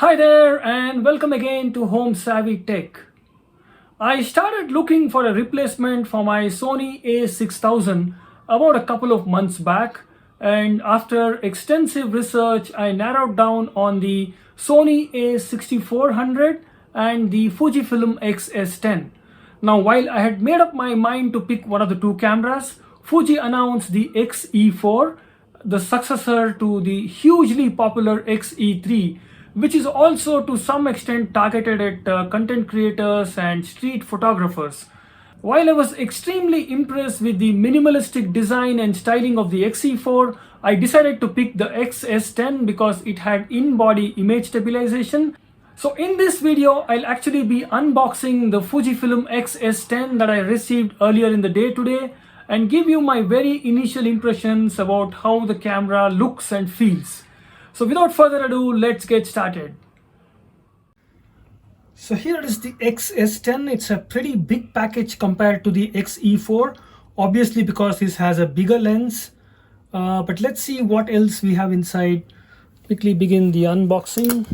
Hi there and welcome again to Home Savvy Tech. I started looking for a replacement for my Sony a6000 about a couple of months back, and after extensive research I narrowed down on the Sony a6400 and the Fujifilm X-S10. Now while I had made up my mind to pick one of the two cameras, Fuji announced the X-E4, the successor to the hugely popular X-E3, which is also to some extent targeted at content creators and street photographers. While I was extremely impressed with the minimalistic design and styling of the X-E4, I decided to pick the X-S10 because it had in-body image stabilization. So in this video, I'll actually be unboxing the Fujifilm X-S10 that I received earlier in the day today and give you my very initial impressions about how the camera looks and feels. So without further ado, let's get started. So here is the X-S10. It's a pretty big package compared to the X-E4, obviously because this has a bigger lens. But let's see what else we have inside. Quickly begin the unboxing.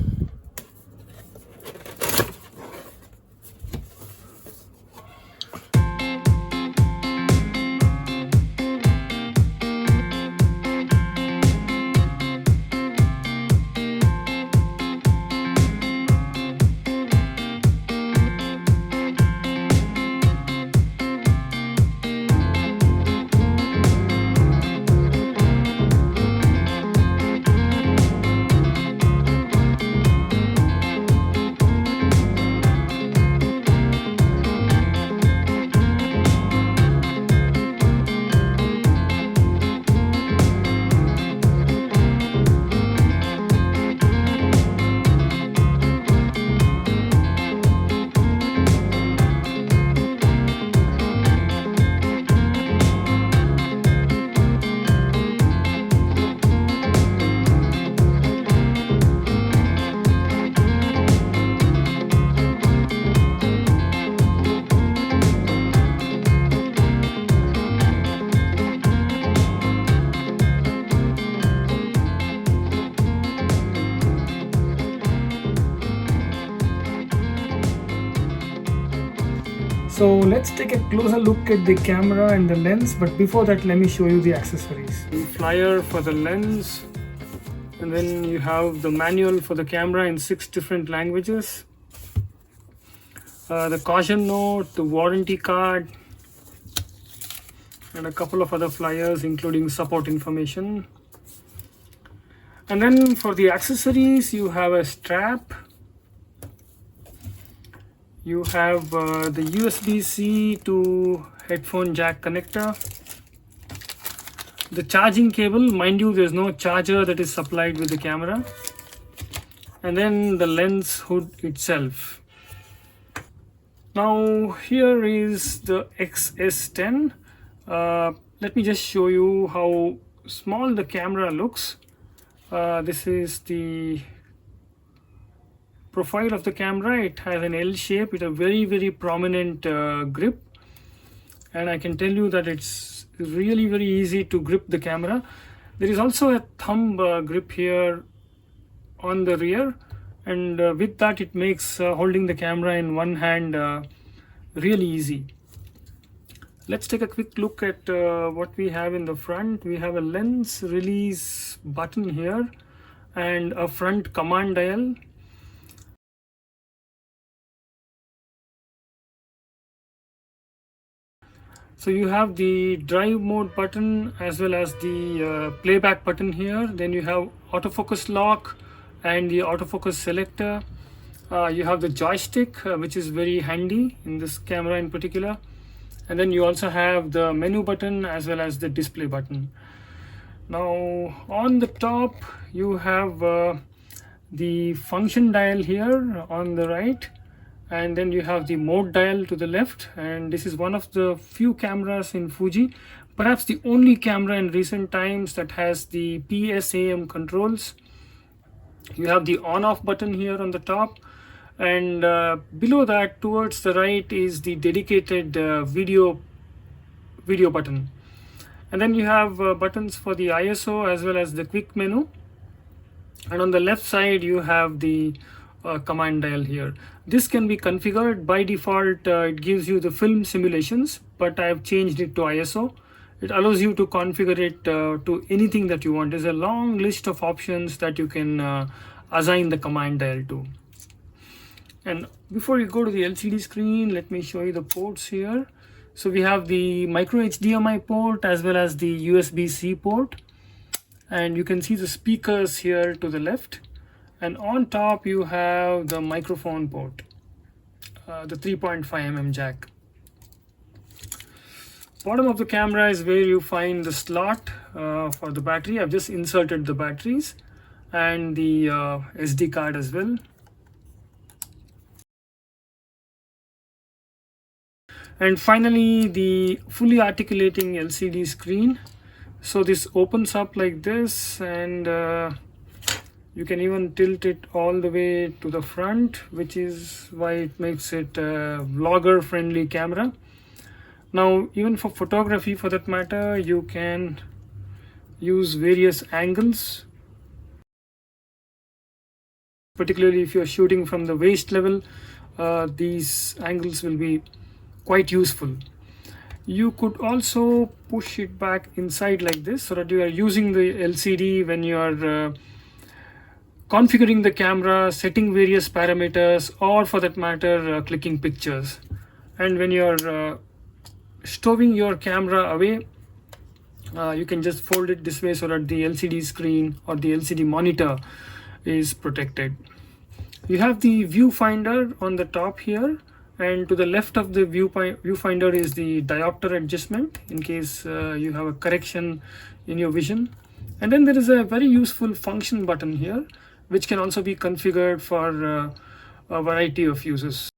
So let's take a closer look at the camera and the lens, but before that let me show you the accessories. The flyer for the lens, and then you have the manual for the camera in 6 different languages, the caution note, the warranty card, and a couple of other flyers including support information. And then for the accessories you have a strap. You have the USB-C to headphone jack connector, the charging cable. Mind you, there's no charger that is supplied with the camera, and then the lens hood itself. Now here is the X-S10. Let me just show you how small the camera looks. This is the profile of the camera. It has an L shape with a very prominent grip, and I can tell you that it's really very easy to grip the camera. There is also a thumb grip here on the rear, and with that it makes holding the camera in one hand really easy. Let's take a quick look at what we have in the front. We have a lens release button here and a front command dial. So you have the drive mode button as well as the playback button here. Then you have autofocus lock and the autofocus selector. You have the joystick, which is very handy in this camera in particular. And then you also have the menu button as well as the display button. Now on the top you have the function dial here on the right, and then you have the mode dial to the left. And this is one of the few cameras in Fuji, perhaps the only camera in recent times that has the PSAM controls. You have the on-off button here on the top, and below that towards the right is the dedicated video button. And then you have buttons for the ISO as well as the quick menu. And on the left side you have the command dial here. This can be configured. By default it gives you the film simulations, but I have changed it to ISO. It allows you to configure it to anything that you want. There's a long list of options that you can assign the command dial to. And before you go to the LCD screen, let me show you the ports here. So we have the micro HDMI port as well as the USB-C port, and you can see the speakers here to the left, and on top you have the microphone port, the 3.5 mm jack. Bottom of the camera is where you find the slot for the battery. I've just inserted the batteries and the SD card as well. And finally, the fully articulating LCD screen. So this opens up like this, and you can even tilt it all the way to the front, which is why it makes it a vlogger friendly camera. Now, even for photography for that matter, you can use various angles, particularly if you're shooting from the waist level. These angles will be quite useful. You could also push it back inside like this, so that you are using the LCD when you are configuring the camera, setting various parameters, or for that matter clicking pictures. And when you are stowing your camera away, you can just fold it this way so that the LCD screen or the LCD monitor is protected. You have the viewfinder on the top here, and to the left of the viewfinder is the diopter adjustment in case you have a correction in your vision. And then there is a very useful function button here, which can also be configured for a variety of uses.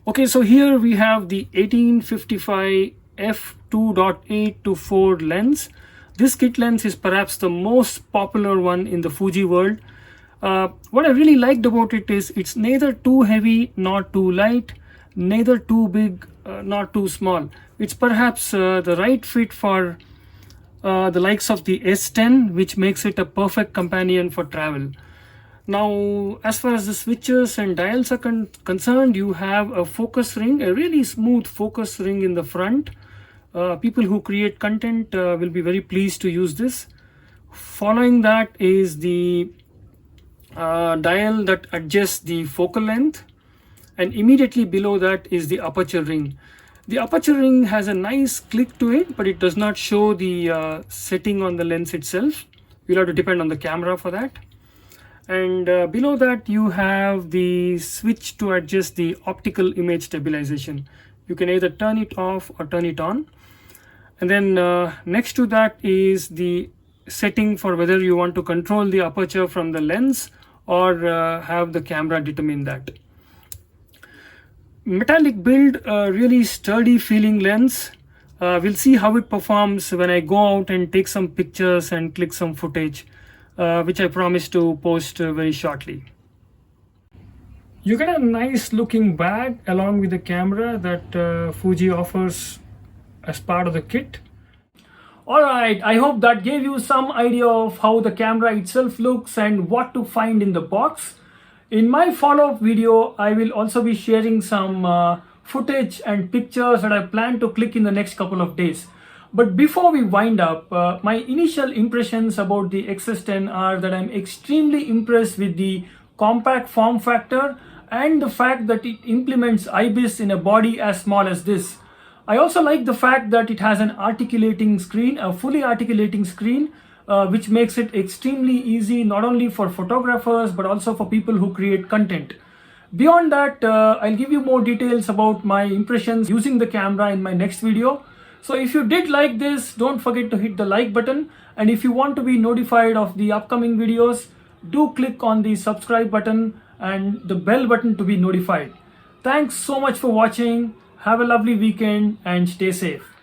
Okay, so here we have the 1855 f2.8 to 4 lens. This kit lens is perhaps the most popular one in the Fuji world. What I really liked about it is it's neither too heavy nor too light, neither too big nor too small. It's perhaps the right fit for the likes of the S10, which makes it a perfect companion for travel. Now, as far as the switches and dials are concerned, you have a focus ring, a really smooth focus ring in the front. People who create content will be very pleased to use this. Following that is the dial that adjusts the focal length, and immediately below that is the aperture ring. The aperture ring has a nice click to it, but it does not show the setting on the lens itself. You'll have to depend on the camera for that. And below that you have the switch to adjust the optical image stabilization. You can either turn it off or turn it on. And then next to that is the setting for whether you want to control the aperture from the lens or have the camera determine that. Metallic build, a really sturdy feeling lens. We'll see how it performs when I go out and take some pictures and click some footage, which I promise to post very shortly. You get a nice looking bag along with the camera that Fuji offers as part of the kit. Alright, I hope that gave you some idea of how the camera itself looks and what to find in the box. In my follow-up video, I will also be sharing some footage and pictures that I plan to click in the next couple of days. But before we wind up, my initial impressions about the X-S10 are that I'm extremely impressed with the compact form factor and the fact that it implements IBIS in a body as small as this. I also like the fact that it has an articulating screen, a fully articulating screen, which makes it extremely easy not only for photographers but also for people who create content. Beyond that, I'll give you more details about my impressions using the camera in my next video. So if you did like this, don't forget to hit the like button, and if you want to be notified of the upcoming videos, do click on the subscribe button and the bell button to be notified. Thanks so much for watching. Have a lovely weekend and stay safe.